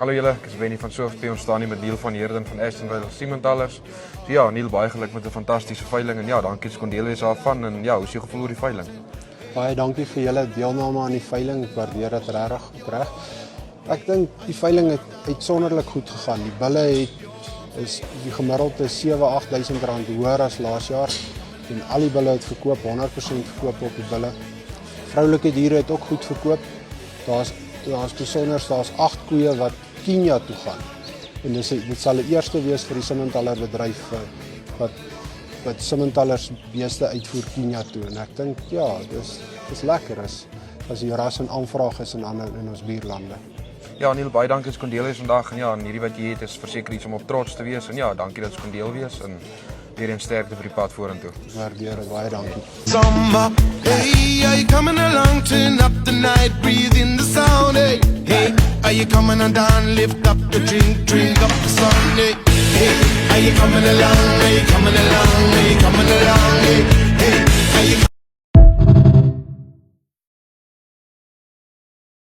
Hallo julle, ek is Benny van Soft, ons staan hier met Neil van Heerden van Astonville Siemendalers. So ja, Neil, baie geluk met 'n fantastiese veiling en ja, dankie dat jy kon deel wees daarvan en ja, hoe is jou gevoel oor die veiling? Baie dankie vir julle deelname aan die veiling, ek waardeer dit regtig opreg. Ek dink die veiling het uitsonderlik goed gegaan. Die bulle is die gemiddelde 7-8 rand hoër as laas jaar en al die bulle het verkoop, 100% verkoop op die bulle. Vroulike diere het ook goed verkoop. Daar's besonders, daar's 8 koeie wat Kenia toe gaan. En dit sal die eerste wees vir die Simmentaler bedryf wat Simmentalers beeste uitvoer Kenia toe. En ek dink ja, dis lekker as die ras en aanvraag is in ons buurlande. Ja, Neil, baie dankie dat jy kon deel wees vandag en ja, en hierdie wat jy het is verseker iets om op trots te wees en ja, dankie dat jy kon deel wees en weer eens sterkte vir die pad vorentoe. Waardeer dit, baie dankie. Summer, hey, are you coming along? Turn up the night, breathe in the sound, hey, hey, are you coming on down? Lift up the drink up the sun, hey, hey, are you coming along? Are you coming along?